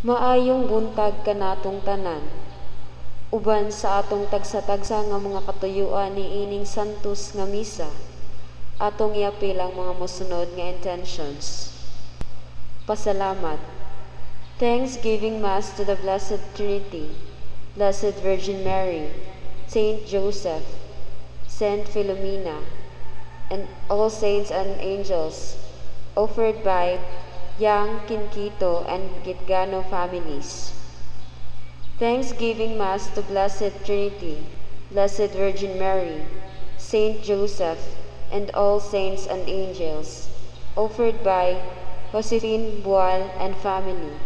Maayong buntag kanatong tanan. Uban sa atong tagsa-tagsa nga mga katuyuan ni ining santos nga misa, atong iapil ang mga mosunod nga intentions. Pasalamat. Thanksgiving Mass to the Blessed Trinity, Blessed Virgin Mary, Saint Joseph, Saint Philomena, and all saints and angels, offered by Yang, Kinkito, and Gitgano families. Thanksgiving Mass to Blessed Trinity, Blessed Virgin Mary, Saint Joseph, and all saints and angels, offered by Josephine Bual and family.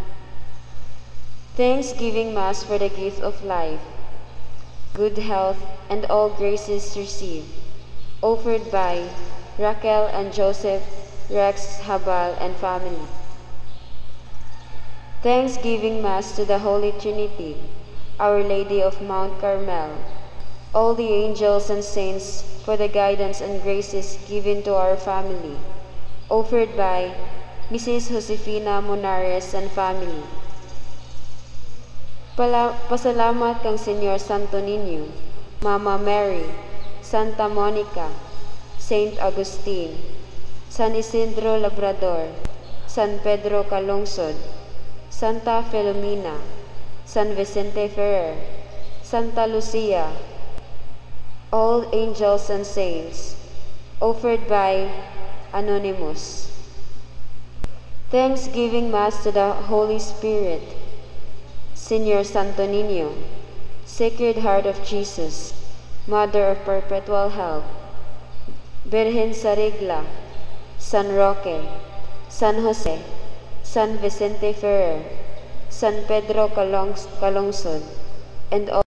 Thanksgiving Mass for the gift of life, good health, and all graces received, offered by Raquel and Joseph Rex Habal and family. Thanksgiving Mass to the Holy Trinity, Our Lady of Mount Carmel, all the angels and saints for the guidance and graces given to our family, offered by Mrs. Josefina Monares and family. Pasalamat kang Señor Santo Niño, Mama Mary, Santa Monica, Saint Agustin, San Isidro Labrador, San Pedro Calungsod, Santa Filomena, San Vicente Ferrer, Santa Lucia, all angels and saints, offered by Anonymous. Thanksgiving Mass to the Holy Spirit, Señor Santo Niño, Sacred Heart of Jesus, Mother of Perpetual Help, Virgen Sarigla, San Roque, San Jose, San Vicente Ferrer, San Pedro Calungsod, and all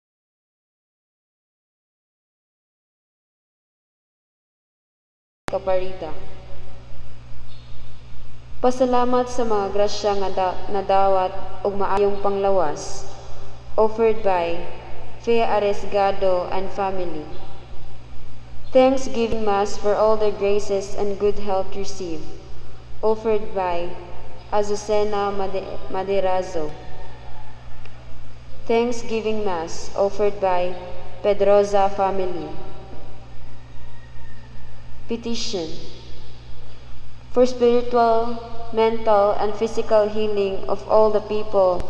Caparita. Pasalamat sa mga grasya nga nadawat ug maayong panglawas, offered by Fea Aresgado and family. Thanksgiving Mass for all the graces and good health received, offered by Azucena Maderazo. Thanksgiving Mass offered by Pedroza family. Petition for spiritual, mental, and physical healing of all the people,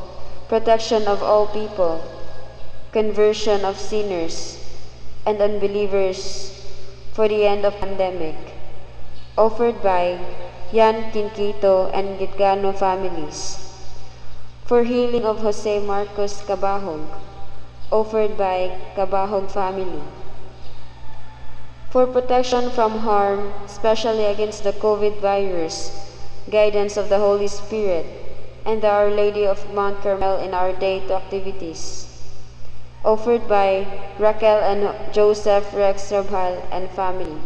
protection of all people, conversion of sinners and unbelievers for the end of pandemic, offered by Yan Kinkito and Gitgano families. For healing of Jose Marcos Cabahog, offered by Cabahog family. For protection from harm, especially against the COVID virus, guidance of the Holy Spirit, and the Our Lady of Mount Carmel in our day-to activities, offered by Raquel and Joseph Rex Rabhal and family.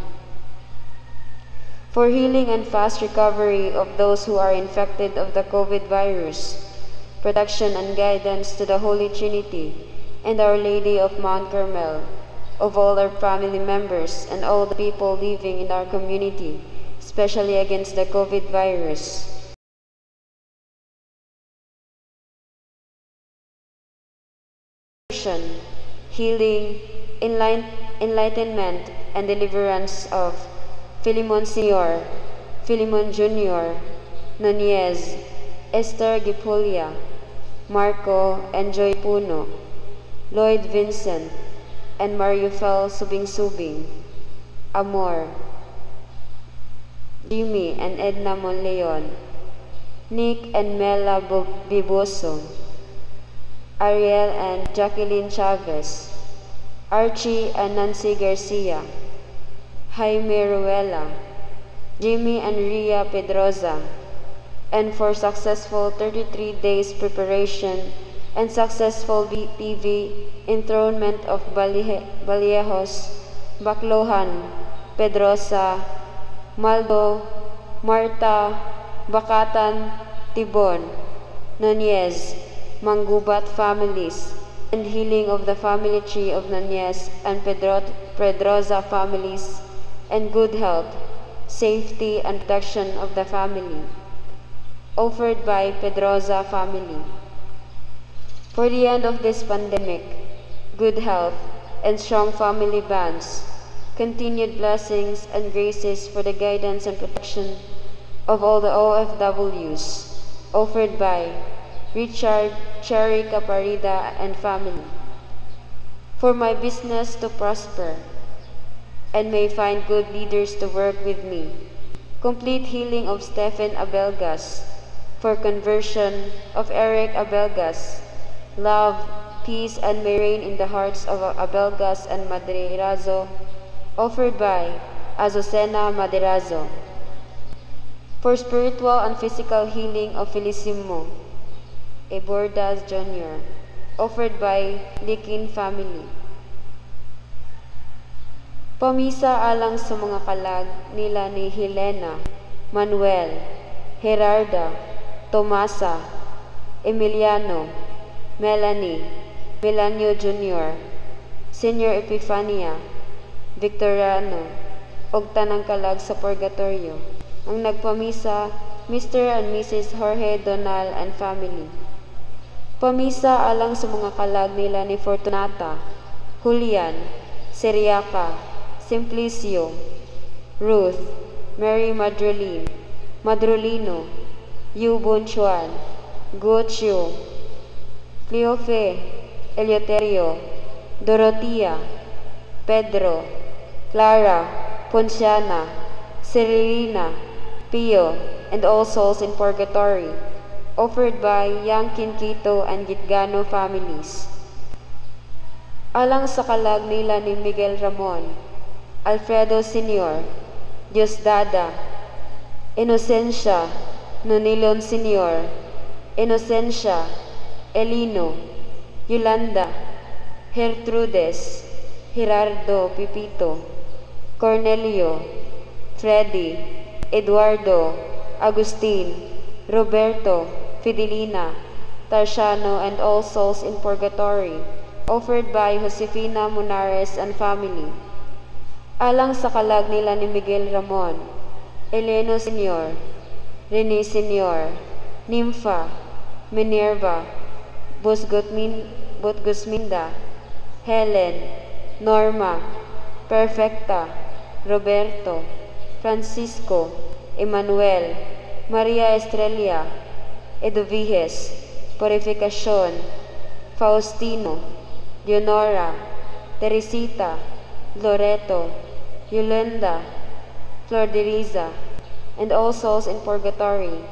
For healing and fast recovery of those who are infected of the COVID virus, protection and guidance to the Holy Trinity and Our Lady of Mount Carmel, of all our family members and all the people living in our community, especially against the COVID virus. Healing, enlightenment, and deliverance of Filimon Sr., Filimon Jr., Nunez, Esther Gipulia, Marco and Joy Puno, Lloyd Vincent, and Mariufel Subing-Subing, Amor, Jimmy and Edna Monleon, Nick and Mela Biboso, Ariel and Jacqueline Chavez, Archie and Nancy Garcia, Jaime Ruela, Jimmy and Ria Pedroza, and for successful 33 days preparation and successful BPV enthronement of Vallejos, Baclohan, Pedrosa, Maldo, Marta, Bacatan, Tibon, Nunez, Manggubat families, and healing of the family tree of Nunez and Pedroza families, and good health, safety, and protection of the family, offered by Pedroza family. For the end of this pandemic, good health, and strong family bonds, continued blessings and graces for the guidance and protection of all the OFWs, offered by Richard Cherry Caparida and family. For my business to prosper, and may find good leaders to work with me. Complete healing of Stephen Abelgas, for conversion of Eric Abelgas. Love, peace, and may reign in the hearts of Abelgas and Maderazo, offered by Azucena Maderazo. For spiritual and physical healing of Felicimo Ebordas Jr., offered by Likin family. Pamisa alang sa mga kalag nila ni Helena, Manuel, Gerarda, Tomasa, Emiliano, Melanie, Melanio Jr., Senior Epifania, Victoriano, og tanang kalag sa Purgatorio. Ang nagpamisa, Mr. and Mrs. Jorge Donal and family. Pamisa alang sa mga kalag nila ni Fortunata, Julian, Seriaca, Simplicio, Ruth, Mary Madrolino, Yu Bonchuan, Gocho, Cleofe, Eleuterio, Dorotea, Pedro, Clara, Ponciana, Celerina, Pio, and all souls in purgatory, offered by Yang Quinquito and Gitgano families. Alang sa kalag nila ni Miguel Ramon, Alfredo Sr., Diosdada, Inocencia, Nonilon Sr., Inocencia, Elino, Yolanda, Gertrudes, Gerardo Pipito, Cornelio, Freddy, Eduardo, Agustin, Roberto, Fidelina, Tarsiano, and all souls in purgatory, offered by Josefina Munares and family. Alang sa kalag nila ni Miguel Ramon, Eleno Sr., Rene Sr., Nympha, Minerva, Butgusminda, Helen, Norma, Perfecta, Roberto, Francisco, Emmanuel, Maria Estrella, Edoviges, Purificacion, Faustino, Leonora, Teresita, Loreto, Yolanda, Flor de Riza, and all souls in purgatory,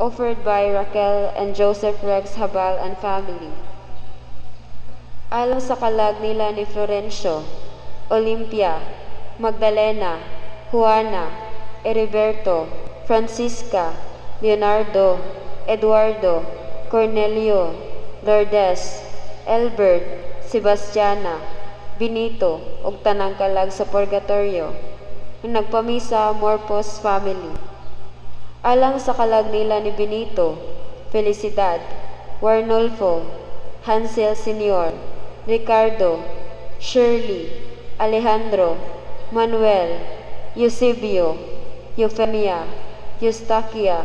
offered by Raquel and Joseph Rex Habal and family. Alang sa kalag nila ni Florencio, Olympia, Magdalena, Juana, Heriberto, Francisca, Leonardo, Eduardo, Cornelio, Lourdes, Albert, Sebastiana, Benito, ug tanang kalag sa purgatorio, ang nagpamisa Morpos family. Alang sa kalag nila ni Benito, Felicidad, Warnolfo, Hansel Sr., Ricardo, Shirley, Alejandro, Manuel, Eusebio, Eufemia, Eustaquia,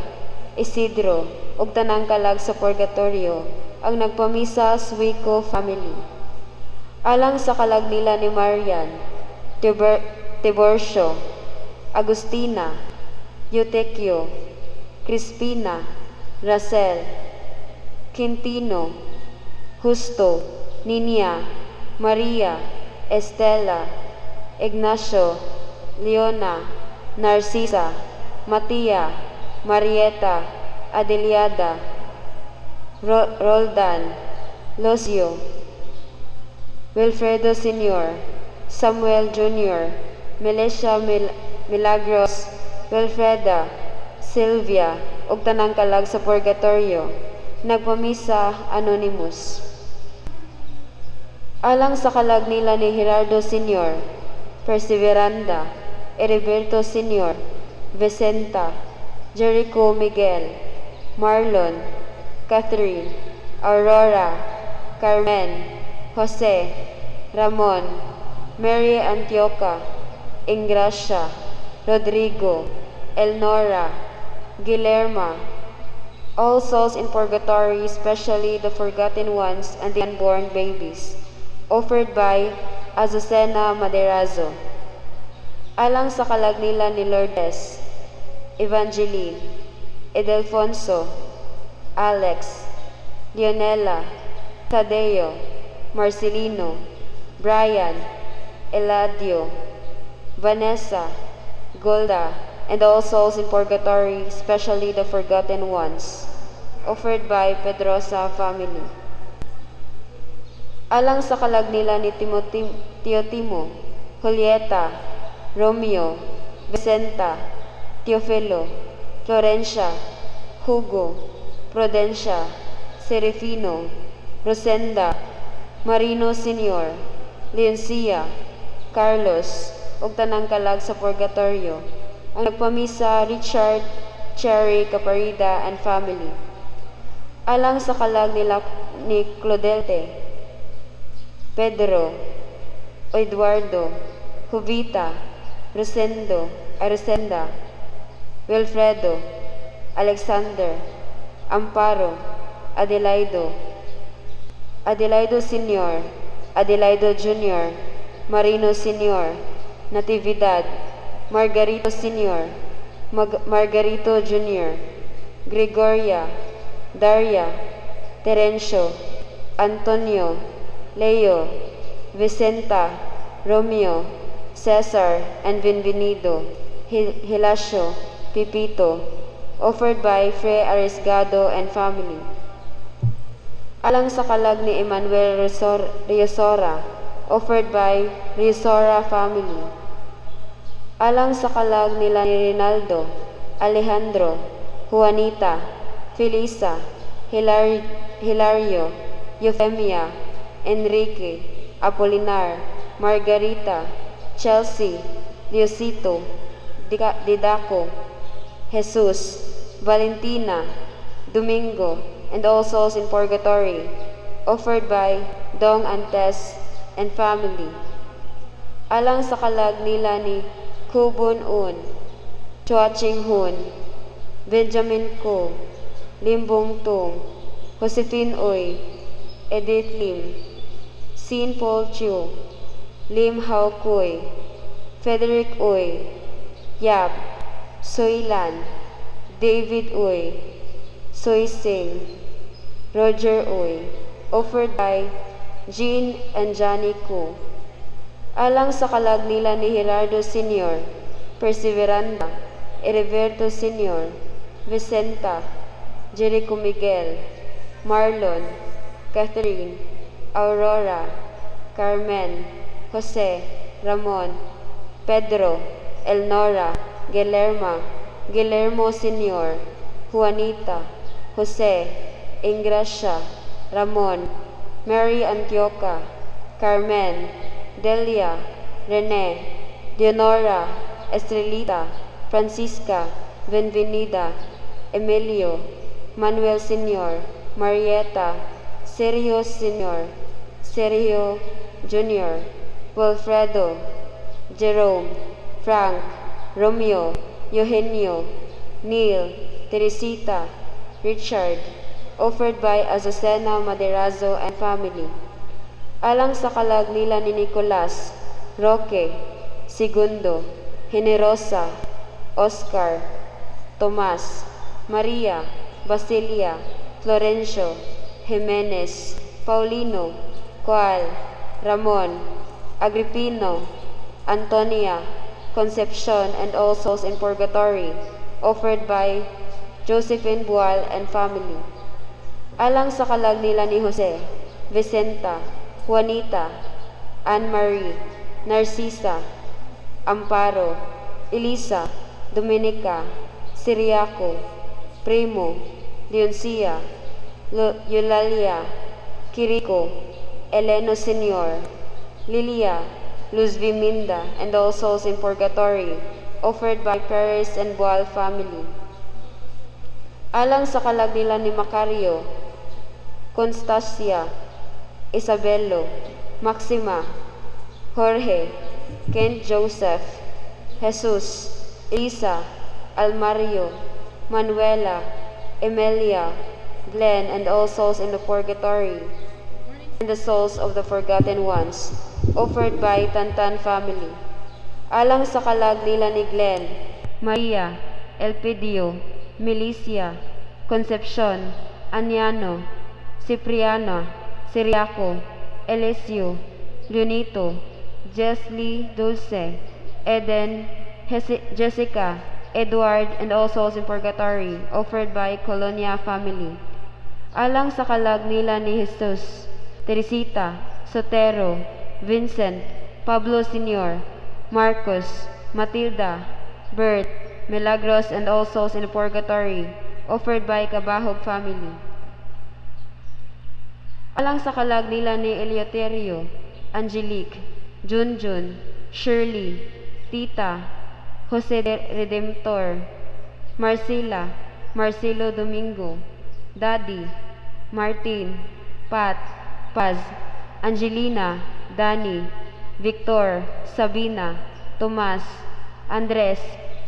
Isidro, ug tanang kalag sa purgatorio, ang nagpamisa Suico family. Alang sa kalag nila ni Marian, Tiborcio, Agustina, Eutequio, Crispina, Racel, Quintino, Justo, Ninia, Maria, Estela, Ignacio, Leona, Narcisa, Matia, Marieta, Adeliada, Roldan, Locio, Wilfredo Sr., Samuel Jr., Melissa Milagros, Wilfreda, Sylvia, ug tanang kalag sa purgatorio, nagpamisa Anonymous. Alang sa kalag nila ni Gerardo Sr., Perseveranda, Heriberto Sr., Vicenta, Jericho Miguel, Marlon, Catherine, Aurora, Carmen, Jose, Ramon, Mary Antioca, Ingracia, Rodrigo, Elnora, Guillerma, all souls in purgatory, especially the forgotten ones and the unborn babies, offered by Azucena Maderazo. Alang sa kalagnilan ni Lourdes, Evangeline, Edelfonso, Alex, Leonela, Tadeo, Marcelino, Brian, Eladio, Vanessa, Golda, and all souls in purgatory, especially the forgotten ones, offered by Pedrosa family. Alang sa kalagnilan ni Teotimo, Julieta, Romeo, Vicenta, Teofilo, Florencia, Hugo, Prudencia, Serafino, Rosenda, Marino Sr., Leoncia, Carlos, ug tanang kalag sa purgatorio. Ang nagpamisa, Richard, Cherry Caparida, and family. Alang sa kalag ni Claudete, Pedro, Eduardo, Jovita, Rosenda, Wilfredo, Alexander, Amparo, Adelaido Sr., Adelaido Jr., Marino Sr., Natividad, Margarito Sr., Margarito Jr., Gregoria, Daria, Terencio, Antonio, Leo, Vicenta, Romeo, Cesar, and Benvenido, Hilasio, Pipito, offered by Fray Arriesgado and family. Alang sa kalag ni Emmanuel Riosora, offered by Riosora family. Alang sa kalag nila ni Rinaldo, Alejandro, Juanita, Felisa, Hilario, Eufemia, Enrique, Apolinar, Margarita, Chelsea, Diosito, Didaco, Jesus, Valentina, Domingo, and all souls in purgatory, offered by Dong Antes and family. Alang sa kalag nila ni Kubun Un, Chua Ching Hun, Benjamin Ko, Lim Bong Tung, Josephine Oy, Edith Lim, Sin Paul Chiu, Lim Hao Kuy, Frederick Oy, Yap, Soy Lan, David Oy, Soy Singh, Roger Oy, offered by Jean and Johnny Ko. Alang sa kalag nila ni Gerardo Sr., Perseveranda, Heriberto Sr., Vicenta, Jericho Miguel, Marlon, Catherine, Aurora, Carmen, Jose, Ramon, Pedro, Elnora, Guillermo Sr., Juanita, Jose, Ingracia, Ramon, Mary Antioca, Carmen, Delia, Rene, Leonora, Estrelita, Francisca, Benvenida, Emilio, Manuel Sr., Marieta, Sergio Sr., Sergio Jr., Wilfredo, Jerome, Frank, Romeo, Eugenio, Neil, Teresita, Richard, offered by Azucena Maderazo and family. Alang sa kalag nila ni Nicolas, Roque, Segundo, Generosa, Oscar, Tomas, Maria, Basilia, Florencio, Jimenez, Paulino, Coal, Ramon, Agripino, Antonia, Concepcion, and all souls in purgatory, offered by Josephine Bual and family. Alang sa kalag nila ni Jose, Vicenta, Juanita, Anne-Marie, Narcisa, Amparo, Elisa, Dominica, Siriaco, Primo, Leoncia, Eulalia, Kiriko, Eleno Sr., Lilia, Luz Viminda, and all souls in purgatory, offered by Perez and Boal family. Alang sa kalag nila ni Macario, Constancia, Isabelo, Maxima, Jorge, Kent Joseph, Jesus, Elisa, Almario, Manuela, Emilia, Glenn, and all souls in the purgatory, and the souls of the forgotten ones, offered by Tantan family. Alang sa kalag nila ni Glenn, Maria, Elpidio, Milicia, Concepcion, Aniano, Cipriana, Siriaco, Elisio, Leonito, Jesly, Dulce, Eden, Jessica, Edward, and all souls in purgatory, offered by Colonia family. Alang sa kalag nila ni Jesus, Teresita, Sotero, Vincent, Pablo Sr., Marcos, Matilda, Bert, Milagros, and all souls in purgatory, offered by Cabahog family. Alang sa kalag nila ni Eleuterio, Angelique, Junjun, Shirley, Tita, Jose Redemptor, Marcela, Marcelo Domingo, Daddy, Martin, Pat, Paz, Angelina, Danny, Victor, Sabina, Tomas, Andres,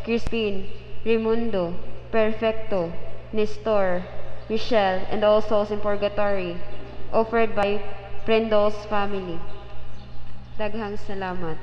Crispin, Raimundo, Perfecto, Nestor, Michelle, and all souls in purgatory, offered by Prendos family. Daghang salamat.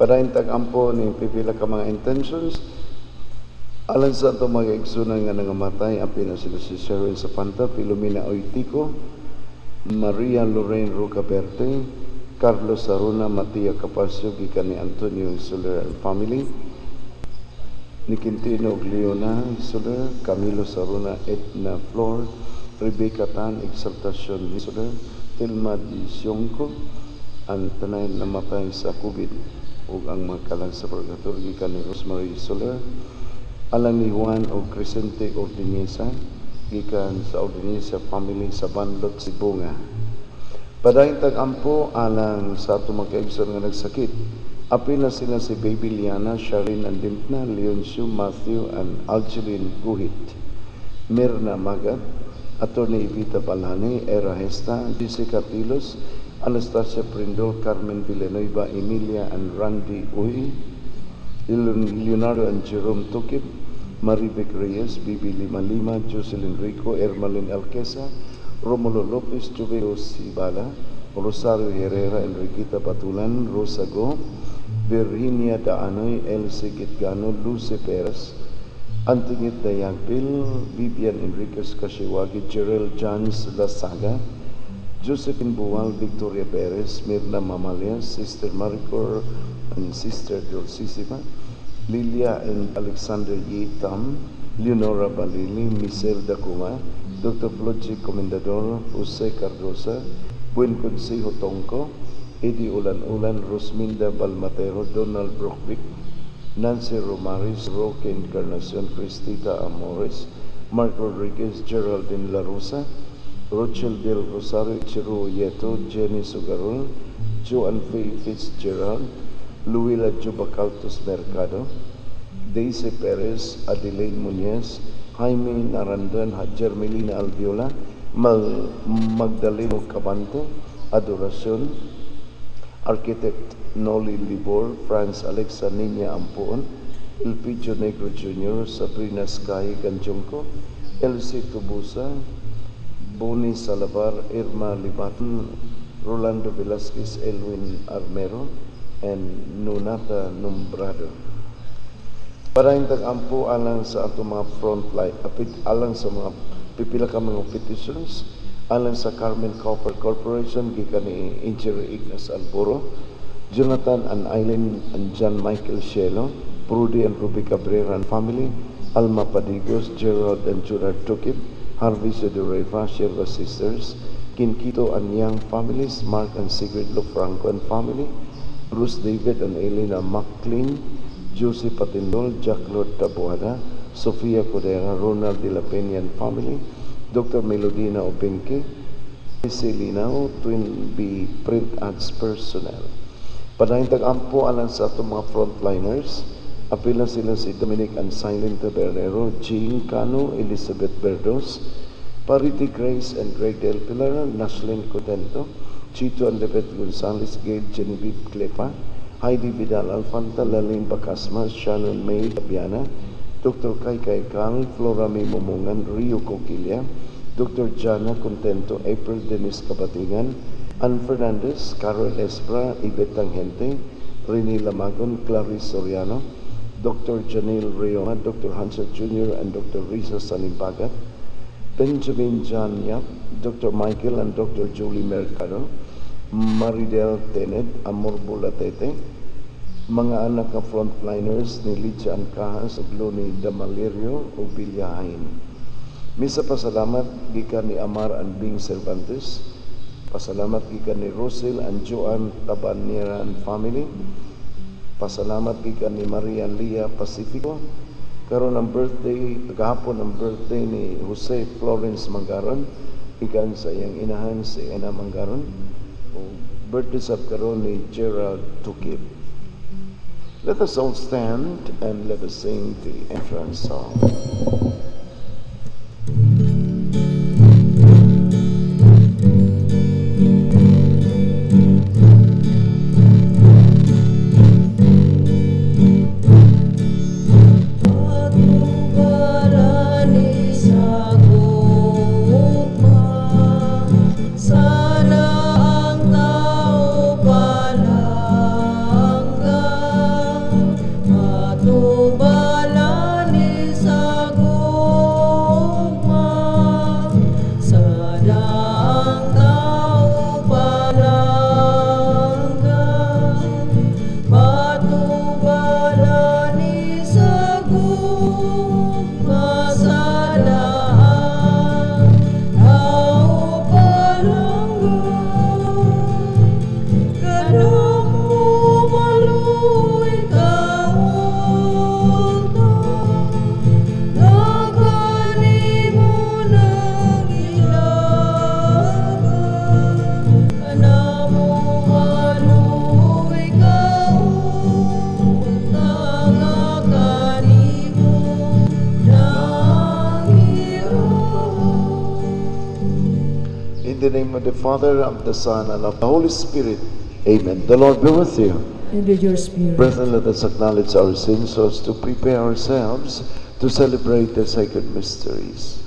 Padayon tag-ampo ni pipila ka mga intentions. Alang sa ito mga igsunan nga nangamatay, ang pina sila si Sherwin Zapanta, Filomena Oitico, Maria Lorraine Rocaberte, Carlos Saruna, Matia Capasio, gikan ni Antonio Soler and family, ni Quintino Leona Soler, Camilo Saruna, Edna Flor, Rebecca Tan, Exaltacion Soler, Tilma Di Sionco, ang tanay namatay sa COVID ug ang mga kalang sa purgatorio gikan ni Rosemary Soler, alang ni Juan o Crescente Ordinesa gikan sa Ordinesa family sa Banlot, Sibunga. Padayon tag-ampo alang sa ato mga kaigsoon nga nagsakit. Apil na sila si Baby Liana, Sharin Andimtna, Leoncio, Matthew, and Algeline Guhit, Mirna Magat, Atty. Evita Balani, Era Hesta, Jessica Tilos, Anastasia Prindol, Carmen Villanueva, Emilia and Randy Uy, Leonardo and Jerome Tukib, Maribek Reyes, Bibi Lima Lima, Jocelyn Rico, Ermalin Alquesa, Romulo Lopez, Jubeo Sibala, Rosario Herrera, Enriqueta Batulan, Rosa Go, Virginia Daanoy, Elsie Gitgano, Luce Perez, Antingit Dayagpil, Vivian Enriquez Kashiwagi, Gerald Jans Lasaga, Josephine Buwal, Victoria Perez, Mirna Mamalias, Sister Maricor and Sister Dulcissima, Lilia and Alexander Yi Tam, Leonora Balili, Michelle Dacuma, Dr. Flochi Comendador, Jose Cardosa, Buen Consejo Tongko, Eddie Ulan-Ulan, Rosminda Balmatero, Donald Brockvic, Nancy Romaris, Roque Encarnacion, Cristita Amores, Mark Rodriguez, Geraldine La Rosa, Rochelle Del Rosario, Chiro Yeto, Jenny Sugarol, Joan Faye Fitzgerald, Luila Jubacaltos Mercado, Daisy Perez, Adelaine Muñez, Jaime Narandan, Jermelina Alviola, Magdaleno Cabante, Adoracion, Architect Noli Libor, Franz Alexa Nina Ampuon, Elpidio Negro Jr., Sabrina Sky Ganjongko, Elsie Tubusa, Boni Salabar, Irma Libatan, Rolando Velasquez, Elwin Armero, and Nunata Numbrado. Para yung tag-ampo alang sa ato mga frontline, alang sa mga pipila ka mga petitions, alang sa Carmen Copper Corporation, gikan ni Engineer Ignas Alboro, Jonathan and Eileen and John Michael Shelo, Prudy and Ruby Cabrera and family, Alma Padigos, Gerald and Gerard Tukip, Harvey Sedureva, Sherva Sisters, Kinkito and Young families, Mark and Sigrid Lofranco and family, Bruce David and Elena McLean, Josie Patindol, Jack Lord Tabuada, Sofia Codera, Ronald De La Peña and family, Dr. Melodina Obenque, Celinao, Twin B Print Ads personnel. Padayon tag-ampo alang sa atong mga frontliners, apila sila si Dominic and Silent Tabernero, Jean Cano, Elizabeth Berdos, Parity Grace and Greg Del Pilar, Nashlyn Codento, Chito and Lebet Gonzalez, Gail Genevieve Clepa, Heidi Vidal Alfanta, Lalene Bacasma, Shannon May Tabiana, Dr. Kai Kang, Flora May Momongan, Rio Coquilla, Dr. Jana Contento, April Dennis Kabatingan, Ann Fernandez, Carol Espra, Ibet Tangente, Rene Lamagon, Clarice Soriano, Dr. Janelle Rioma, Dr. Hansel Jr. and Dr. Risa Sanimbagat, Benjamin John Yap, Dr. Michael and Dr. Julie Mercado, Maridel Tenet, Amor Bulatete, mga anak na frontliners ni Lydia Ancahas, Gloni Damalerio, o Bilyahain. Misa pasalamat gikan ni Amar and Bing Cervantes, pasalamat gikan ni Rosel and Joan Tabanera and family, pasalamat gikan ni Maria Lia Pacifico, karon ang birthday, kahapon ang birthday ni Jose Florence Mangaron, gikan sa iyang inahan si Ena Mangaron, birthday sab karon ni Gerald Tukip. Let us all stand and let us sing the entrance song. In the name of the Father, of the Son, and of the Holy Spirit. Amen. The Lord be with you. And with your spirit. Brethren, let us acknowledge our sins so as to prepare ourselves to celebrate the sacred mysteries.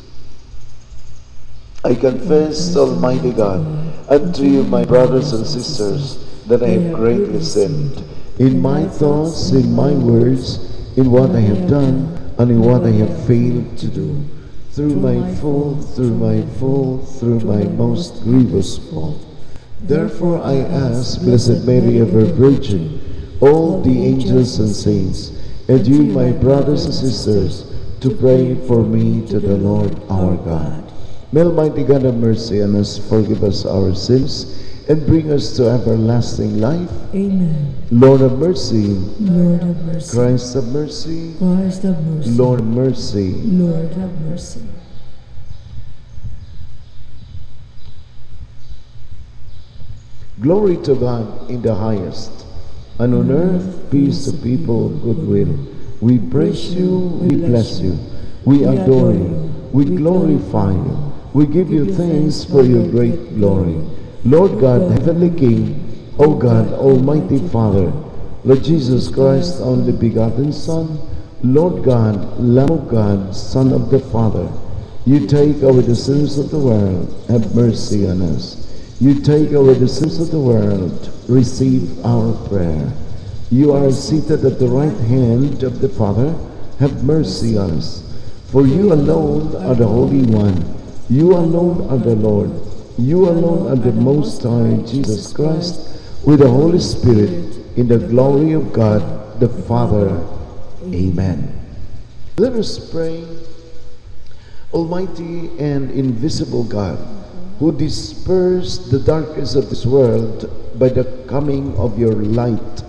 I confess, Almighty God, unto you, my brothers and sisters, that I have greatly sinned in my thoughts, in my words, in what I have done, and in what I have failed to do. Through my fault, through my most grievous fault. Therefore I ask, Blessed Mary, ever Virgin, all the angels and saints, and you, my brothers and sisters, to pray for me to the Lord our God. May Almighty God have mercy on us, forgive us our sins, and bring us to everlasting life. Amen. Lord have mercy. Lord have mercy. Christ have mercy. Christ have mercy. Lord have mercy. Lord have mercy. Glory to God in the highest, and on earth peace to people of goodwill. We praise you, we bless you, we adore you, we glorify you, we give you thanks for your great glory. Lord God, Heavenly King, O God, Almighty Father, Lord Jesus Christ, only begotten Son, Lord God, Lamb of God, Son of the Father, you take away the sins of the world, have mercy on us. You take away the sins of the world, receive our prayer. You are seated at the right hand of the Father, have mercy on us. For you alone are the Holy One. You alone are the Lord. You alone are the Most High, Jesus Christ, with the Holy Spirit, in the glory of God the Father. Amen. Let us pray. Almighty and invisible God, who dispersed the darkness of this world by the coming of your light,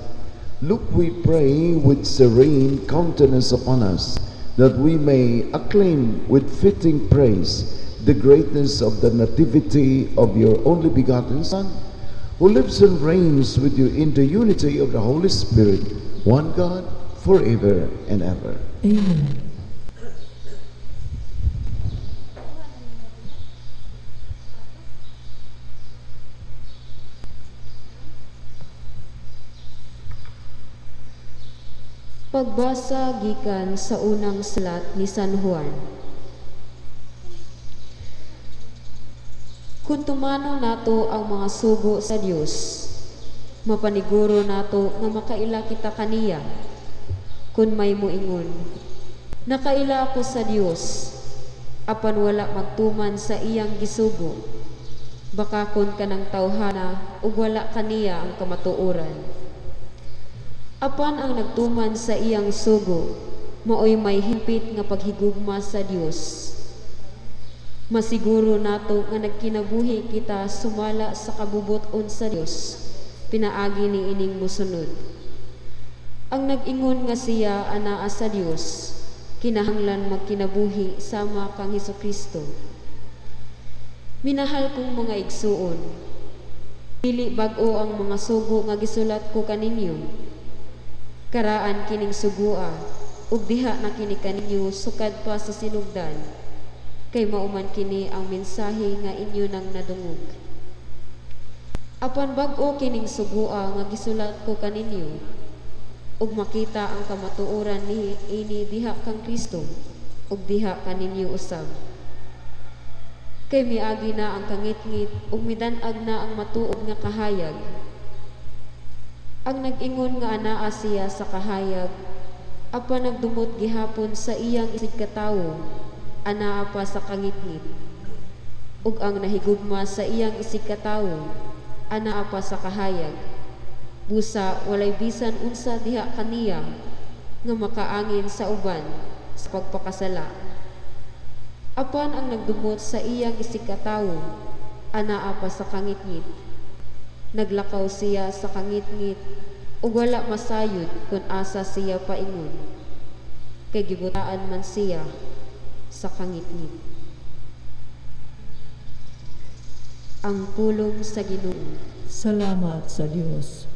look, we pray, with serene countenance upon us, that we may acclaim with fitting praise the greatness of the nativity of your only begotten Son, who lives and reigns with you in the unity of the Holy Spirit, one God, forever and ever. Amen. Pagbasa gikan sa unang sulat ni San Juan. Kung tumanaw nato ang mga sugo sa Dios, mapaniguro nato nga makaila kita kaniya. Kung may muingon, nakaila ako sa Dios, apan wala magtuman sa iyang gisugo, baka kun kanang tawhana ug wala kaniya ang kamatuoran. Apan ang nagtuman sa iyang sugo, maoy may himpit nga paghigugma sa Dios. Masiguro nato nga nagkinabuhi kita sumala sa kabubuton sa Dios, pinaagi ni ining musunod. Ang nag-ingon nga siya anaa sa Dios, kinahanglan magkinabuhi sama kang Hesukristo. Minahal kong mga igsuon, dili bag-o ang mga sugo nga gisulat ko kaninyo. Karaan kining sugua, ug diha na kini kaninyo sukad pa sa sinugdan, kay mauman kini ang mensahe nga inyo nang nadungog. Apan bag-o kining sugua nga gisulat ko kaninyo, ug makita ang kamatuoran ni ini diha kang Kristo, ug diha kaninyo usab. Kay miagi na ang kangit-ngit, ug midan-ag na ang matuog nga kahayag. Ang nag-ingon nga anaa siya sa kahayag, apan nagdumot gihapon sa iyang isig katawo, anaa pa sa kangit-ngit. Ug ang nahigugma sa iyang isig katawo, anaa pa sa kahayag. Busa walay bisan unsa diha kaniya nga makaangin sa uban sa pagpakasala. Apan ang nagdumot sa iyang isig katawo, anaa pa sa kangit-ngit. Naglakaw siya sa kangit-ngit ug wala masayod kung asa siya paingon, kay gibutaan man siya sa kangit-ngit. Ang pulong sa Ginoo. Salamat sa Diyos.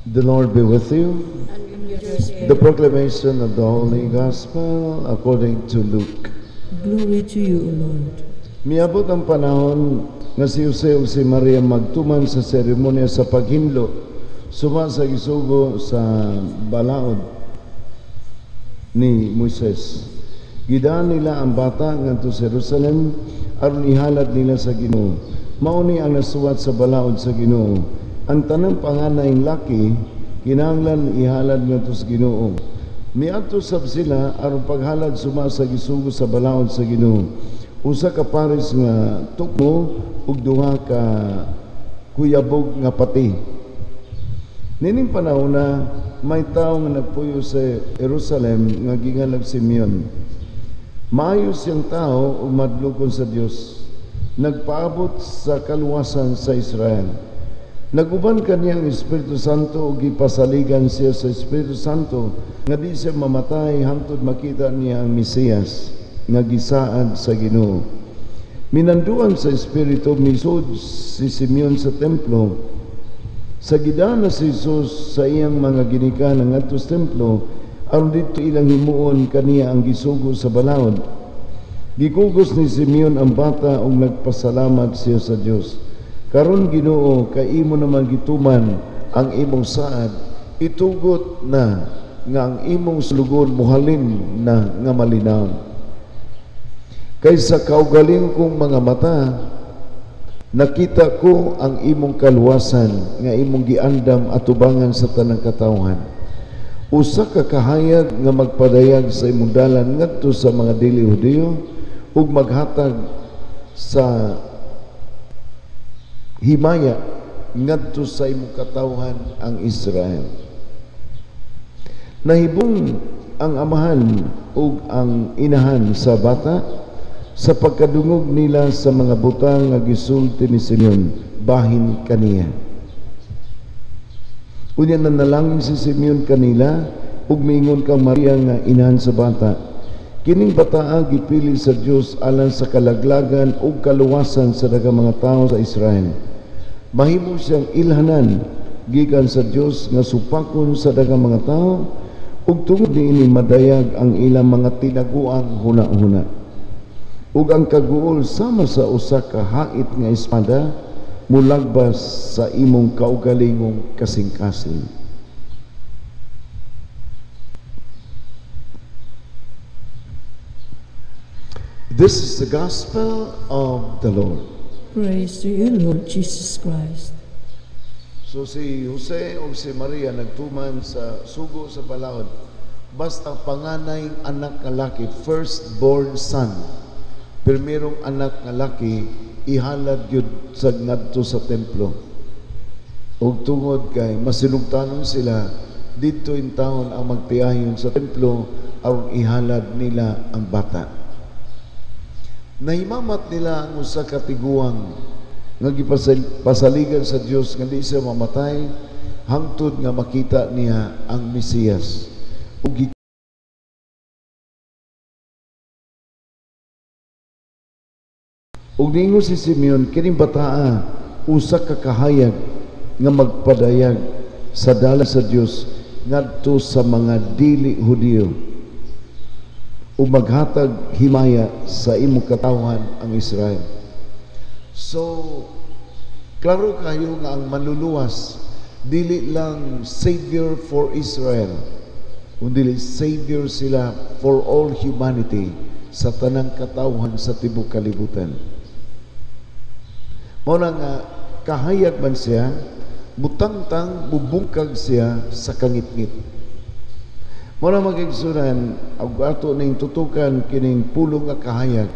The Lord be with you. And with your spirit. The proclamation of the Holy Gospel according to Luke. Glory to you, O Lord. Miabot ang panahon nga si Jose ug si Maria magtuman sa seremonya sa paghinlo suma sa gisugo sa balaod ni Moises. Gidaan nila ang bata ngadto sa Jerusalem aron ihalad nila sa Ginoo. Mao ni ang nasuwat sa balaod sa Ginoo. Ang tanang panganayng laki kinahanglan ihalad ngadto sa Ginoo. Miadto sab sila aron paghalad suma sa gisugo sa balaod sa Ginoo. Usa ka pares nga tukmo ug duha ka kuyabog nga pati. Nining panahon na may tawo nga nagpuyo sa Jerusalem nga gingalag Simeon. Maayo siyang tao ug madlukon sa Dios. Nagpaabot sa kaluwasan sa Israel. Naguban kaniya ang Espiritu Santo ug gipasaligan siya sa Espiritu Santo nga di siya mamatay hangtod makita niya ang Mesiyas nga gisaad sa Ginoo. Minanduan sa Espiritu misud si Simeon sa templo. Sa gidaan na si Jesus sa iyang mga ginikanan ngadto sa templo aron dito ilang himuon kaniya ang gisugo sa balaod. Gikugos ni Simeon ang bata ug nagpasalamat siya sa Dios. Karon Ginoo kay imo naman gituman ang imong saad, itugot na nga ang imong sulugon muhalin na nga malinaw. Kaysa kaugaling kong mga mata, nakita ko ang imong kaluwasan nga imong giandam atubangan sa tanang katawhan. Usa ka kahayag nga magpadayag sa imong dalan ngadto sa mga dili Hudiyo ug maghatag sa himaya ngadto sa imong katawhan ang Israel. Nahibong ang amahan ug ang inahan sa bata sa pagkadungog nila sa mga butang nga gisulti ni Simeon bahin kaniya. Unya nanalangin si Simeon kanila ug miingon kang Maria nga inahan sa bata. Kining bataa gipili sa Dios alang sa kalaglagan ug kaluwasan sa daghang mga tawo sa Israel. Mahimo siyang ilhanan gikan sa Dios nga supakon sa daghang mga tawo ug tungod niini madayag ang ilang mga tinaguang huna-huna. Ug ang kaguol sama sa usa ka hait nga espada mulagbas sa imong kaugalingong kasing-kasing. This is the gospel of the Lord. Praise to you, Lord Jesus Christ. So si Jose o si Maria nagtuman sa sugo sa balaod. Basta panganay anak nga laki, firstborn son. Primerong anak nga laki ihalad yun sa ngadto sa templo. Og tungod kay masinugtanon sila dito in taon ang magtiayon sa templo aron ihalad nila ang bata. Nahimamat nila ang usa ka tiguang nga gipasaligan sa Dios nga di siya mamatay hangtod nga makita niya ang Mesiyas. Ug ningon si Simeon kining bataa usa ka kahayag nga magpadayag sa dala sa Dios ngadto sa mga dili Hudiyo ug maghatag himaya sa imong katawhan ang Israel. So klaro kayo nga ang manluluwas dili lang Savior for Israel kundi Savior sila for all humanity sa tanang katawhan sa tibuok kalibutan. Mao na nga kahayag man siya, butangtang bubungkag siya sa kangitngit. Mao na magigsunan ug ato ning tutukan kining pulong nga kahayag.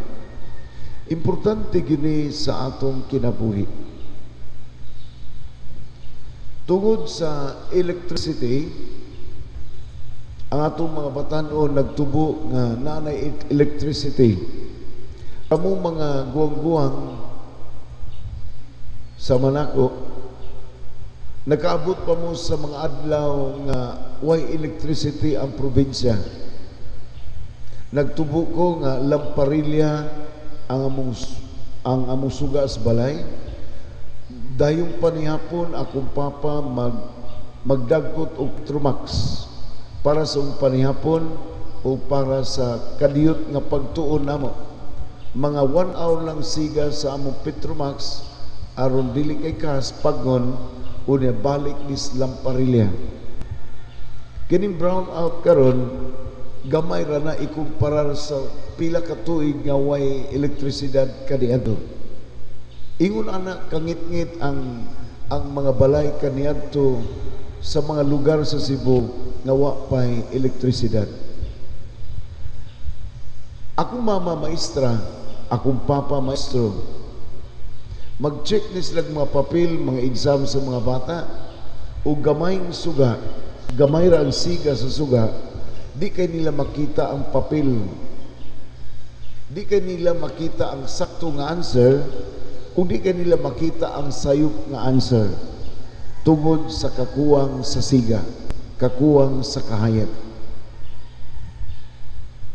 Importante gini sa atong kinabuhi. Tungod sa electricity, ang atong mga batan-o nagtubo nga nanay electricity. Kamong mga guwang-guwang sa Manako, nakaabot pa mo sa mga adlaw nga way electricity ang probinsya. Nagtubo ko nga lamparilya ang among suga sa balay. Dayong panihapon akong papa magdagkot og Trumax para sa panihapon o para sa kadiyot nga pagtuon namo. Mga 1 hour lang siga sa among Petromax aron dili kay kas pagon unya balik ni Lamparilya. Kining brown out karon gamay ra na ikumparar sa pila ka tuig nga way elektrisidad kaniadto. Ingon ana kangit-ngit ang mga balay kaniadto sa mga lugar sa Cebu nga wa pay elektrisidad. Akong mama maestra, akong papa maestro, mag-check ni sila mga papel, mga exam sa mga bata o gamayng suga, gamay ra ang siga sa suga, di kay nila makita ang papel, di kay nila makita ang sakto nga answer, kung di kay nila makita ang sayop nga answer tungod sa kakuwang sa siga, kakuwang sa kahayat.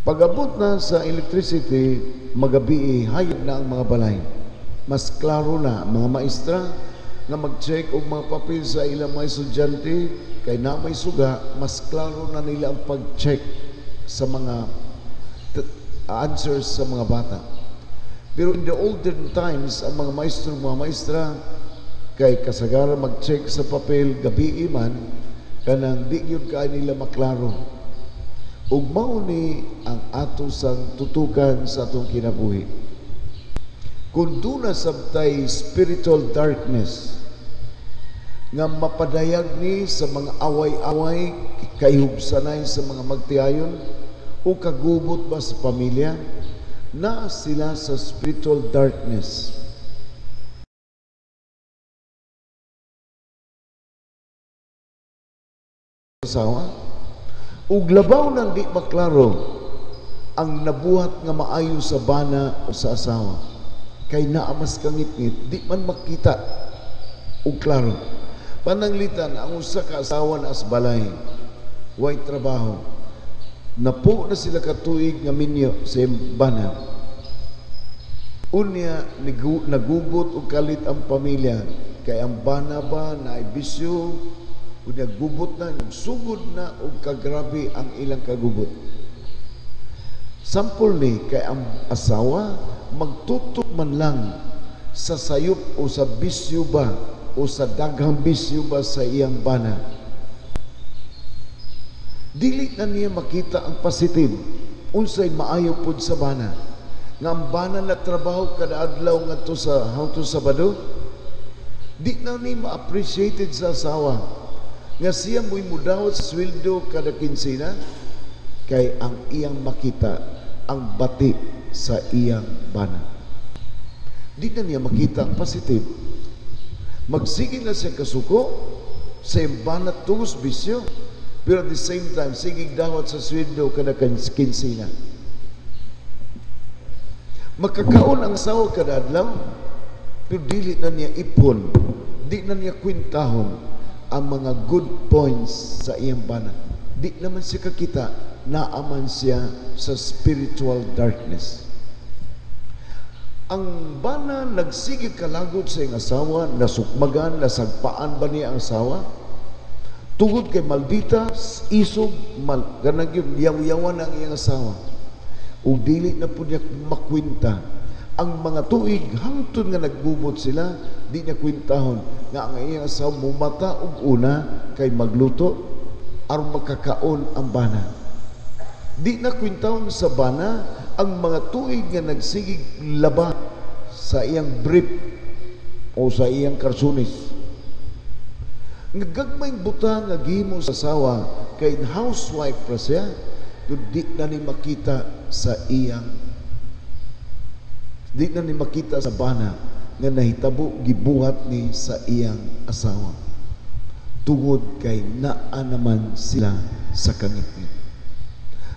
Pag-abot na sa electricity, magabi hayop na ang mga balay. Mas klaro na mga maestra nga mag-check og mga papel sa ilang mga estudyante kay na may suga, mas klaro na nila ang pag-check sa mga answers sa mga bata. Pero in the olden times, ang mga maestro, mga maestra kay kasagaran mag-check sa papel gabi man kanang di gyud kay nila maklaro. Ug mao ni ang ato sang tutukan sa atong kinabuhi. Kung doon na sabtay spiritual darkness nga mapadayag ni sa mga away-away, kahigugsanay sa mga magtiayon o kagubot ba sa pamilya, na sila sa spiritual darkness. Asawa, ug labaw nang di maklaro ang nabuhat nga maayo sa bana o sa asawa. Kay naamas kangit-ngit, di man makita o klaro. Pananglitan, ang usa ka asawa na asbalay, way trabaho. Napo na sila katuig nga minyo sa bana. Unya, nagubot o kalit ang pamilya. Kay ang bana ba na ibisyo, unya gubot na, sugod na o kagrabe ang ilang kagubot. Sampol ni, kay ang asawa, magtutok man lang sa sayop o sa bisyo ba o sa daghang bisyo ba sa iyang bana. Dili na niya makita ang positive unsay maayo pud sa bana. Nga ang bana na trabaho kada adlaw ngadto sa hangtod Sabado, di na ni ma-appreciated sa asawa nga siya mo'y mudawat sa sweldo kada kinsina kay ang iyang makita ang bati sa iyang bana. Di na niya makita ang positive. Magsige na siya kasuko sa iyang bana tungos bisyo, pero at the same time sigig dawat sa sweldo kada kinsina. Makakaon ang asawa kada adlaw, pero dili na niya ipon, di na niya kwintahon ang mga good points sa iyang bana. Di naman siya kakita, naaman siya sa spiritual darkness. Ang bana nagsige kalagot sa iyang asawa, nasukmagan, nasagpaan ba niya ang asawa? Tungod kay maldita, isog, ganag yun, yaw-yawan ang iyang asawa. O dili na po niya makwinta. Ang mga tuig, hangtod nga nagbubot sila, di niya kwintahon nga ang iyang asawa mumata og una kay magluto aron makakaon ang bana. Di na kwintahon sa bana ang mga tuig nga nagsigig laba sa iyang brief o sa iyang karsunis. Nagagmayng buta nga gihimo sa asawa kay housewife pa siya, pero di na ni makita sa iyang, di na ni makita sa bana nga nahitabo gibuhat ni sa iyang asawa. Tungod kay naa naman sila sa kangit-ngit.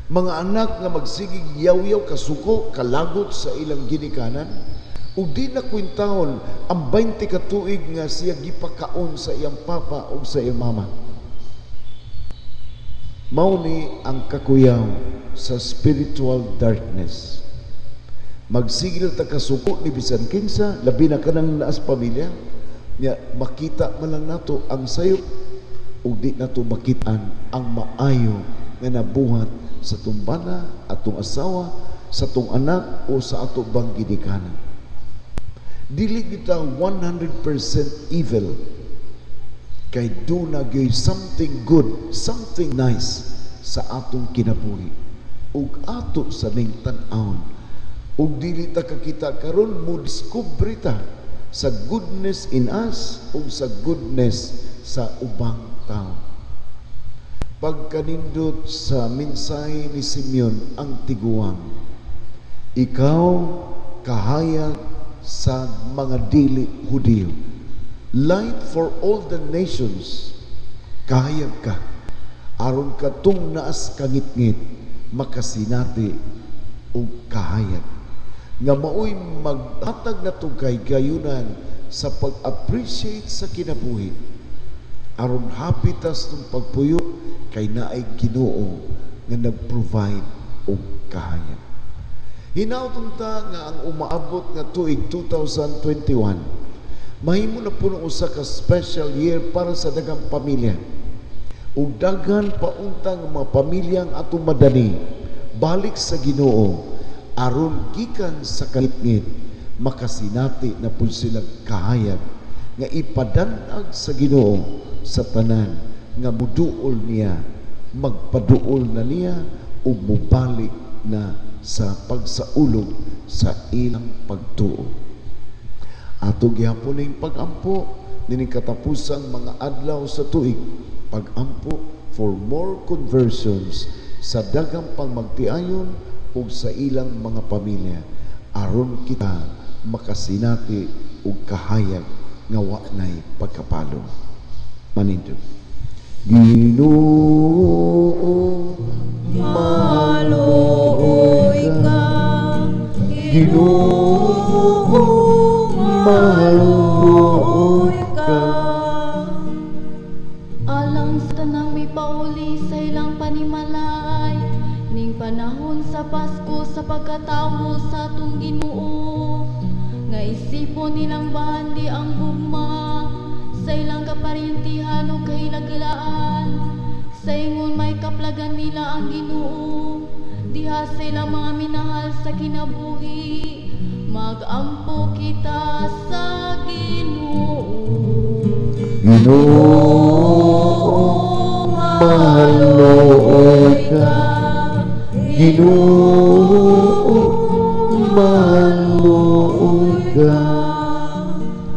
Mga anak nga magsigig yaw-yaw kasuko, kalagot sa ilang ginikanan, o di na kwintahon ang 20 ka tuig nga siya gipakaon sa iyang papa o sa iyang mama. Mao ni ang kakuyaw sa spiritual darkness. Magsigil ta kasuko ni bisan kinsa, labi na kanang naas pamilya, niya makita man lang nato ang sayop ug di nato makitaan ang maayo nga nabuhat sa tumbana, atong asawa, sa atong anak o sa ato bang ginikanan. Dili kita 100% evil, kay do na gyud something good, something nice sa atong kinabuhi ug ato sa ning tan-awon. Ug dili ta kakita karon mo discover ta sa goodness in us ug sa goodness sa ubang tao. Pagkanindot sa mensahe ni Simeon ang tiguang, ikaw kahayag sa mga dili Hudiyo, light for all the nations, kahayag ka aron katong naas kangit-ngit makasinati og kahayag nga maoy maghatag nato kay gayunan sa pag-appreciate sa kinabuhi aron hapitas ng pagpuyo kay naay Ginoo nga nag-provide og kahayag. Hinautong ta nga ang umaabot nga tuig 2021 mahimo na puno usa ka special year para sa daghang pamilya. Ug daghan pauntang mga pamilyang atong madani balik sa Ginoo aron gikan sa kalitngit makasinati na pud sila kahayag nga ipadanag sa Ginoo sa tanan nga muduol niya, magpaduol na niya ug mubalik na sa pagsaulog sa ilang pagtuo. Ato gihapon ning pag-ampo nining katapusang mga adlaw sa tuig, pag-ampo for more conversions sa daghang pangmagtiayon ug sa ilang mga pamilya aron kita makasinati ug kahayag nga wa nay pagkapalo. Manindog. Ginoo mahalooy ka, Ginoo mahalooy ka. Alang sa tanang may pauli sa ilang panimalay, ning panahon sa Pasko sa pagkatawo sa atong Ginoo, nga isipon nilang bahandi ang gugma sa ilang kaparintihan o kahilagilaan, sa ingon may kaplagan nila ang Ginoo, diha sa ilang mga minahal sa kinabuhi, magampo kita sa Ginoo. Ginoo mahalooy ka, Ginoo mahalooy ka.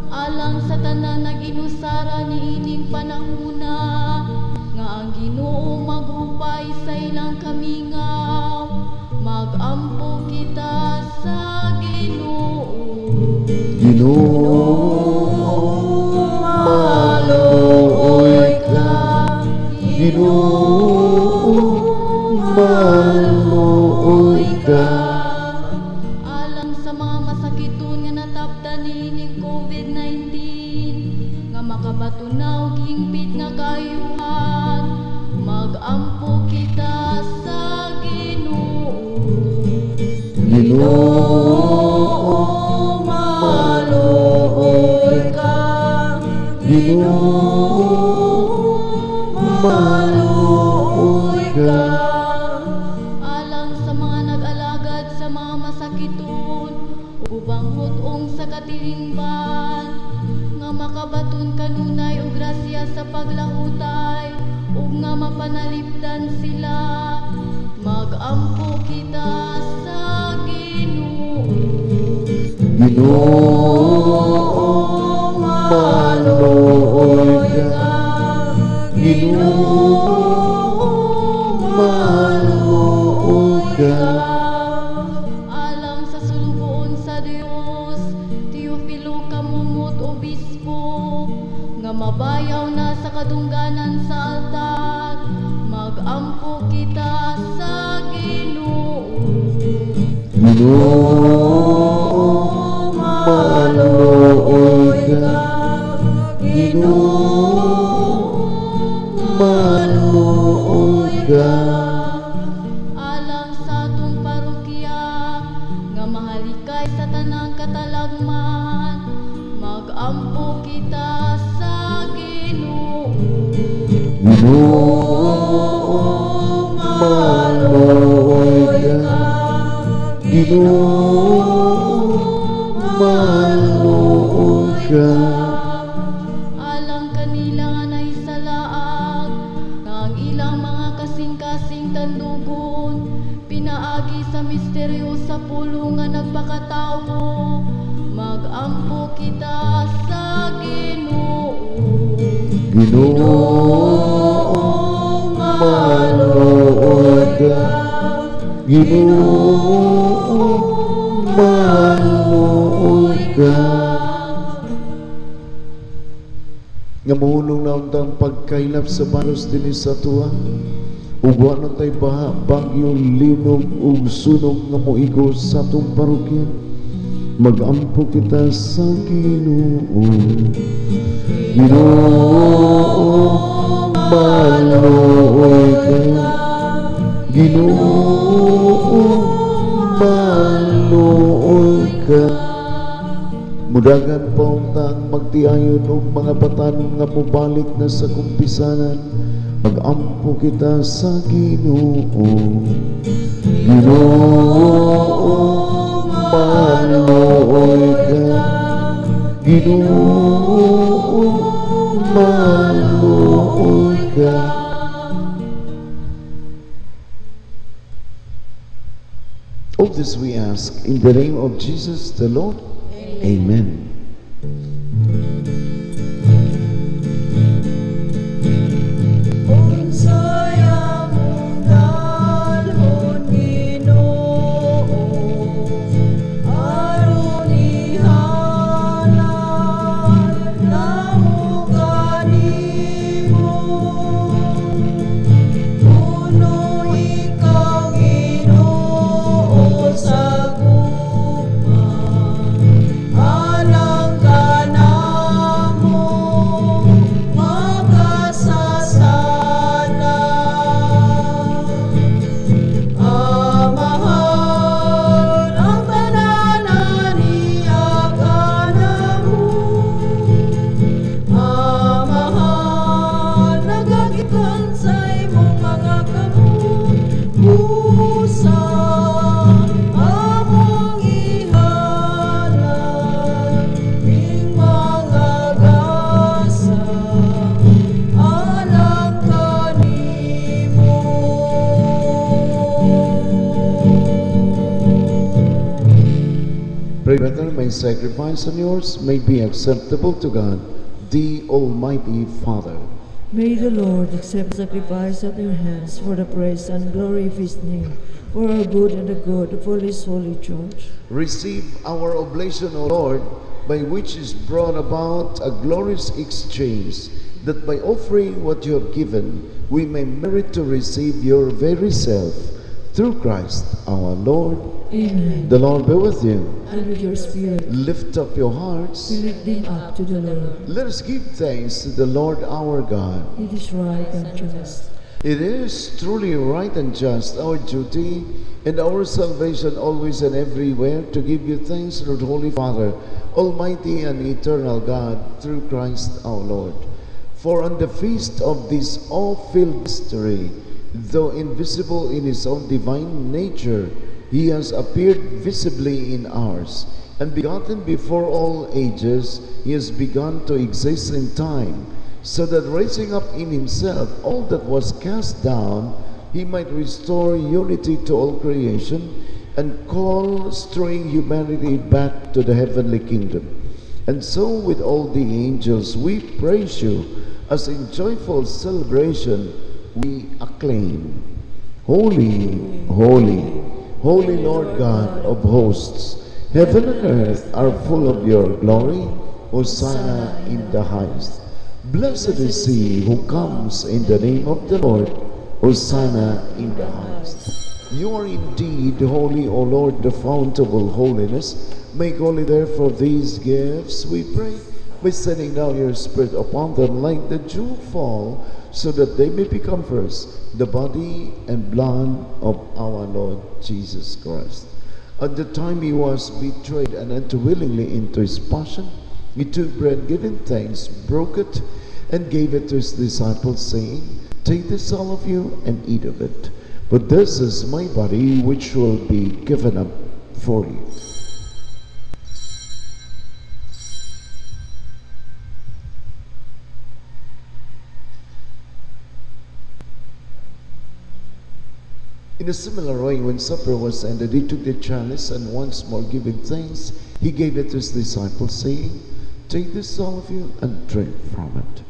Alang sa tanan nag-inusara ni ining panahuna, nga ang Ginoo maghupay sa ilang kamingaw, magampo kita sa Ginoo. Ginoo mahalooy ka, Ginoo mahalooy ka. Alang sa mga masakiton nga natapdan nining COVID-19, nga makabatunaw hingpit nga kayuhan, magampo kita sa Ginoo. Ginoo mahalooy ka, Ginoo mahalooy ka. Alang sa mga nag-alagad sa mga masakiton, ubang hutong sa katilingban, nga makabaton kanunay o grasya sa paglahutay, ug nga mapanalipdan sila, magampo kita sa Ginoo. Ginoo mahalooy ka, Ginoo mahalooy ka. Alang sa sulugoon sa Dios, Teofilo Kamumot Obispo, nga mabayaw na sa kadungganan sa altar, magampo kita sa Ginoo. Ginoo mahalooy ka, Ginoo mahalooy ka. Alang sa atong parokya, nga mahalikay sa tanang katalagman, magampo kita sa Ginoo. nila nahisalaag, nga ang ilang mga kasing-kasing tandugon, pinaagi sa misteryo sa pulungan nagpakatawo, magampo kita sa Ginoo. Ginoo, maluoy ka. Ginoo, maluoy ka. Nga mahulong na untang pagkailap sa balos din sa tuwa, ugwa na tayo baha, bagyo, linog, ug sunog nga moigo sa itong parokya. Magampo kita sa Ginoo. Ginoo, maluoy ka. Ginoo, maluoy ka. Mudagan pa untang magtiayon og mga batan nga mubalik na sa kumpisanan. Magampo kita sa Ginoo. Ginoo, maluoy ka. Ginoo, maluoy ka. All this we ask in the name of Jesus the Lord. Amen. Unsaya mong dalhon, Ginoo, aron ihalal namo kanimo. Puno ikaw, Ginoo, sa gugma, alang ka namo makasasala. Amahal ang tanan niya kanamo. Amahal nagagikan sa imong mga kamot. Busa among ihalal ing mga gasa alang kanimo. Pray that my sacrifice and yours may be acceptable to God, the Almighty Father. May the Lord accept sacrifice at your hands for the praise and glory of His name, for our good and the good of all His holy church. Receive our oblation, O Lord, by which is brought about a glorious exchange, that by offering what you have given, we may merit to receive your very self, through Christ our Lord. Amen. The Lord be with you. And with your spirit, Lift up your hearts. we lift them up to the Lord. Let us give thanks to the Lord our God. It is right and just. It is truly right and just, our duty and our salvation always and everywhere, to give you thanks, Lord Holy Father, Almighty and eternal God, through Christ our Lord. For on the feast of this awe-filled mystery, though invisible in His own divine nature, He has appeared visibly in ours, and begotten before all ages, He has begun to exist in time, so that raising up in Himself all that was cast down, He might restore unity to all creation, and call straying humanity back to the heavenly kingdom. And so with all the angels we praise you, as in joyful celebration we acclaim. Holy, holy, holy Lord God of hosts, heaven and earth are full of your glory. Hosanna in the highest. Blessed is he who comes in the name of the Lord. Hosanna in the highest. You are indeed holy, O Lord, the fount of all holiness. Make holy therefore these gifts, we pray, by sending down your Spirit upon them like the dew fall, so that they may become first the body and blood of our Lord Jesus Christ. At the time he was betrayed and entered willingly into his passion, he took bread, giving thanks, broke it, and gave it to his disciples, saying, "Take this, all of you, and eat of it. But this is my body, which will be given up for you." In a similar way, when supper was ended, he took the chalice, and once more giving thanks, he gave it to his disciples, saying, "Take this, all of you, and drink from it.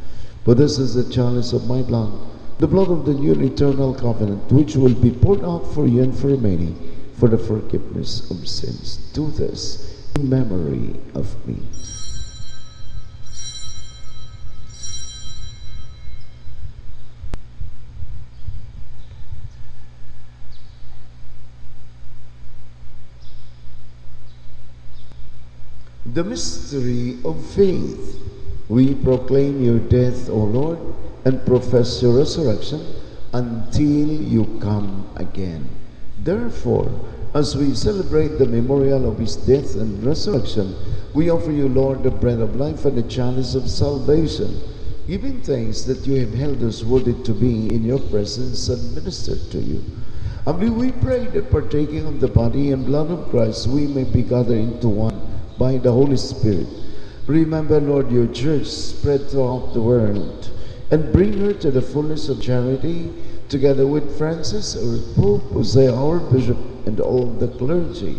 For this is the chalice of my blood, the blood of the new and eternal covenant, which will be poured out for you and for many for the forgiveness of sins. Do this in memory of me." The mystery of faith. We proclaim your death, O Lord, and profess your resurrection until you come again. Therefore, as we celebrate the memorial of his death and resurrection, we offer you, Lord, the bread of life and the chalice of salvation, giving thanks that you have held us worthy to be in your presence and ministered to you. Humbly we pray that partaking of the body and blood of Christ, we may be gathered into one by the Holy Spirit. Remember, Lord, your church spread throughout the world, and bring her to the fullness of charity, together with Francis, our Pope, Jose, our Bishop, and all the clergy.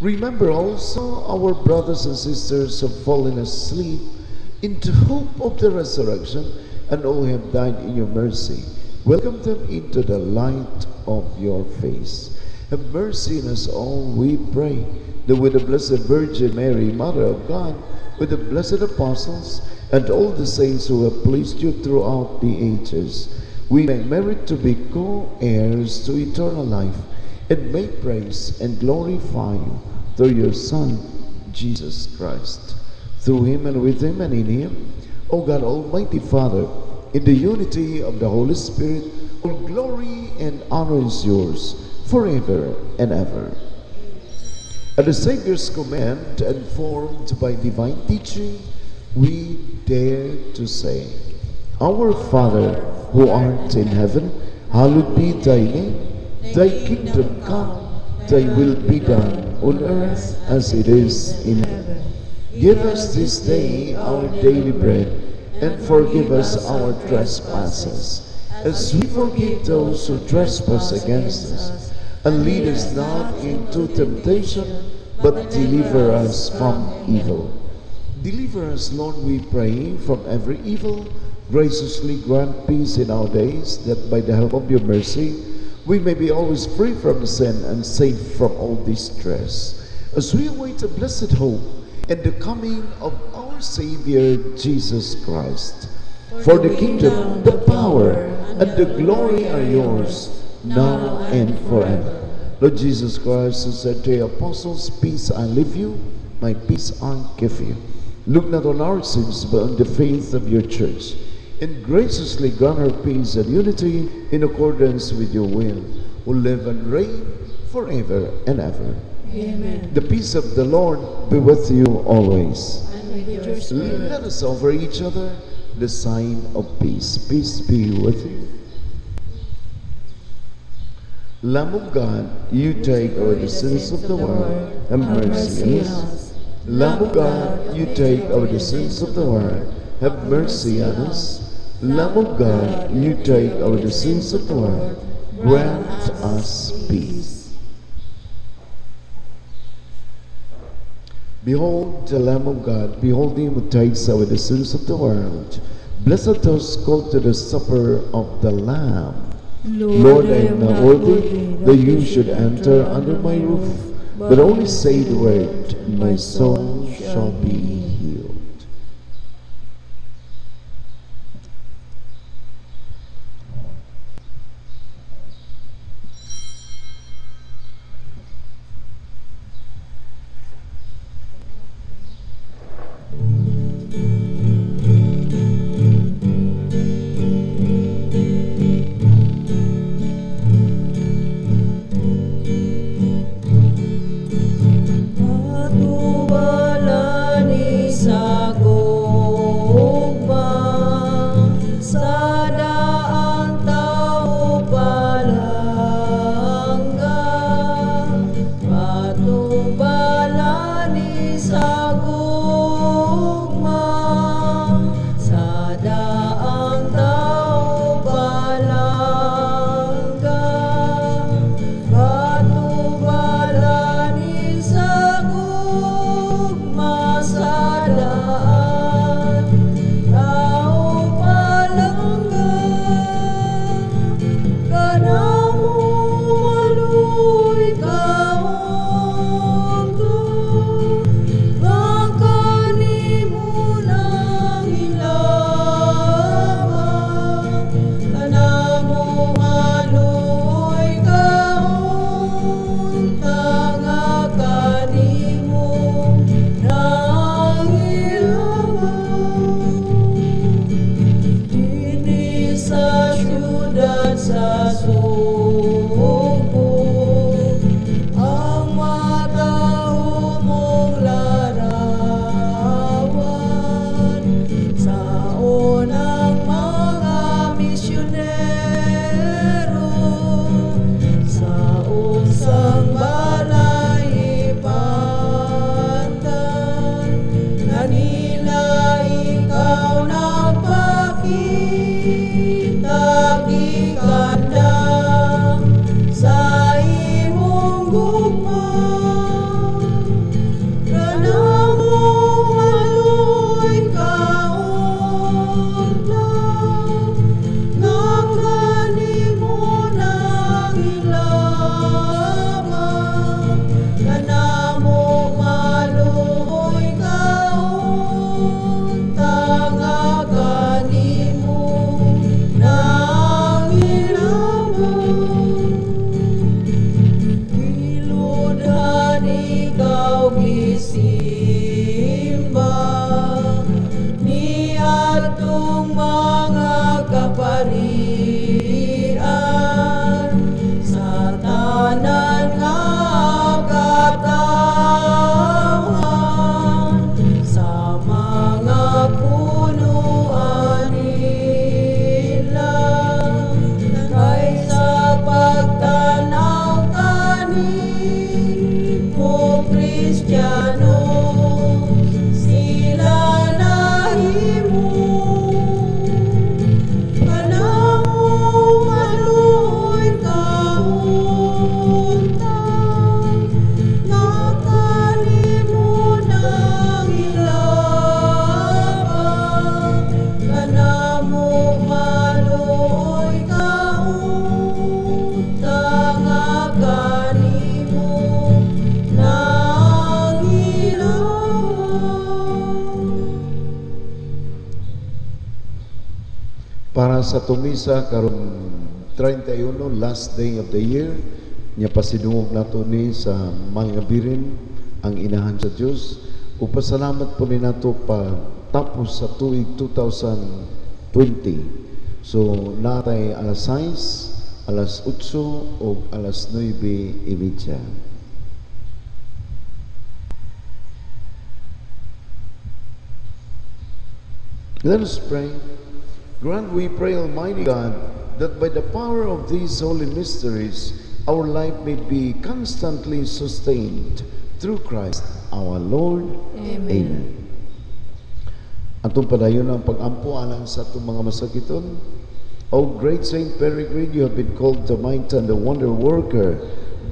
Remember also our brothers and sisters who have fallen asleep into hope of the resurrection, and all who have died in your mercy. Welcome them into the light of your face. Have mercy on us all, we pray, that with the Blessed Virgin Mary, Mother of God, with the blessed apostles, and all the saints who have pleased you throughout the ages, we may merit to be co-heirs to eternal life, and may praise and glorify you through your Son, Jesus Christ. Through him, and with him, and in him, O God, Almighty Father, in the unity of the Holy Spirit, all glory and honor is yours forever and ever. At the Savior's command, and formed by divine teaching, we dare to say, Our Father, who art in heaven, hallowed be thy name. Thy kingdom come, thy will be done on earth as it is in heaven. Give us this day our daily bread, and forgive us our trespasses, as we forgive those who trespass against us. And lead us not into temptation, but deliver us from evil. Deliver us, Lord, we pray, from every evil. Graciously grant peace in our days, that by the help of your mercy, we may be always free from sin and safe from all distress, as we await a blessed hope and the coming of our Savior, Jesus Christ. For the kingdom, the power, and the glory are yours, now and forever. Lord Jesus Christ, who said to the apostles, "Peace I leave you, my peace I give you." Look not on our sins, but on the faith of your church, and graciously grant her peace and unity in accordance with your will, who live and reign forever and ever. Amen. The peace of the Lord be with you always. And with your spirit. Let us offer each other the sign of peace. Peace be with you. Lamb of God, you take away the sins of the world, have mercy on us. Lamb of God, you take away the sins of the world, have mercy on us. Lamb of God, you take away the sins of the world, grant us peace. Behold the Lamb of God, behold him who takes away the sins of the world. Blessed those called to the supper of the Lamb. Lord, I am not worthy that you should enter under my roof, but only say the word, and my soul shall be healed. Patnubalan manuoy kautang kanimo nang Para sa tumisa karon 31 last day of the year, nya pasidungog nato ni sa mga birin ang inahan sa Dios. Upasalamat po ni nato pa tapos sa tuig 2020. So natay alas 6, alas 8 o alas 9:30. Let us pray. Grant, we pray, Almighty God, that by the power of these holy mysteries, our life may be constantly sustained through Christ our Lord. Amen. Atong padayon ang pag-ampo alang sa atong mga masakiton. O great Saint Peregrine, you have been called the mighty and the wonder worker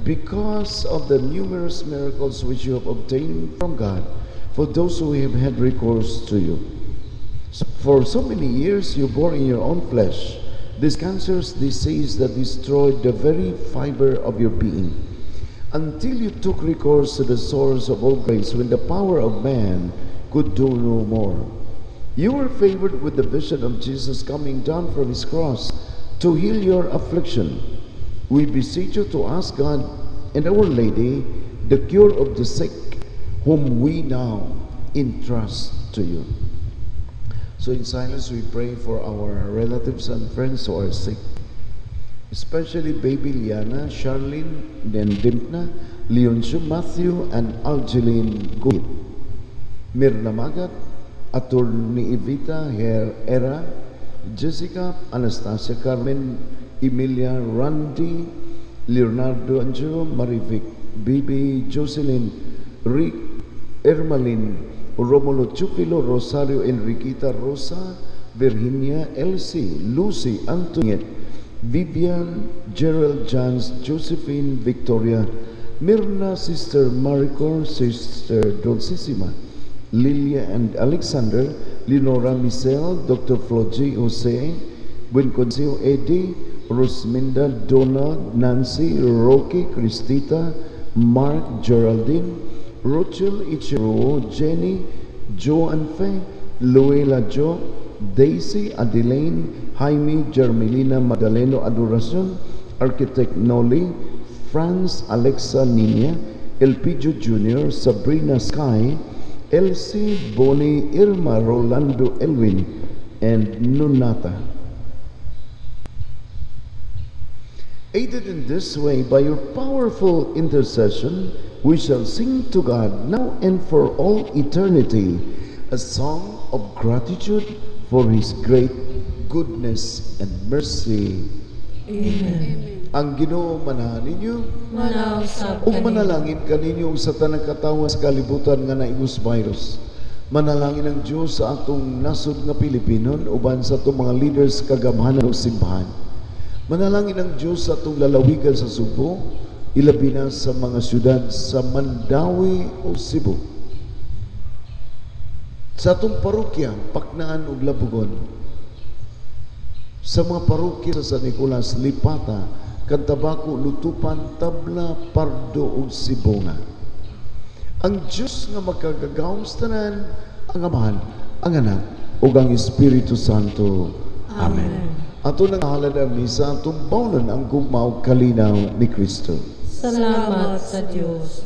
because of the numerous miracles which you have obtained from God for those who have had recourse to you. For so many years you bore in your own flesh this cancerous disease that destroyed the very fiber of your being, until you took recourse to the source of all grace when the power of man could do no more. You were favored with the vision of Jesus coming down from his cross to heal your affliction. We beseech you to ask God and Our Lady the cure of the sick, whom we now entrust to you. So in silence we pray for our relatives and friends who are sick, especially baby Liana, Charlene, then Dimpna, Leoncio, Matthew, and Algeline Guit, Mirna Magat, Attorney Evita Era, Jessica, Anastasia, Carmen, Emilia, Randy, Leonardo Angelo, Marivic, Bibi, Jocelyn, Rick, Ermalin, Romulo Chupilo, Rosario Enriquita, Rosa, Virginia, Elsie, Lucy, Antoniette, Vivian, Gerald, Jans, Josephine, Victoria, Mirna, Sister Maricor, Sister Dulcissima, Lilia and Alexander, Leonora Michelle, Dr. Floji Jose, Winconcio Eddie, Rosminda, Donna, Nancy, Rocky, Cristita, Mark, Geraldine, Rochelle, Ichiro, Jenny, Jo and Faye, Luela Jo, Daisy, Adelaine, Jaime, Germelina, Madaleno Adoracion, Architect Noli, Franz, Alexa Nina, Elpidio Jr., Sabrina Sky, Elsie, Bonnie, Irma, Rolando Elwin, and Nunata. Aided in this way by your powerful intercession, we shall sing to God now and for all eternity a song of gratitude for His great goodness and mercy. Amen. Ang Ginoo manahan ninyo, Manausap ug manalangin kaninyo sa tanang katawa sa kalibutan nga naibus virus. Manalangin ang Dios sa atong nasud nga Pilipinon uban sa atong mga leaders kagamhanan ug simbahan. Manalangin ang Dios sa atong lalawigan sa Subo, ilabi na sa mga syudad sa Mandawi o Cebu. Sa atong parokya, Paknaan ug Labugon. Sa mga parokya sa San Nicolas, Lipata, Cantabaco, Lutupan, Tabla, Pardo ug Sibonga. Ang Diyos nga magkagagawang tanan, ang Amahan, ang Anak, ug ang Espiritu Santo. Amen. Ato nang halad ang misa, tumbawnan ang gugmaw kalinaw ni Kristo. Salamat sa Diyos.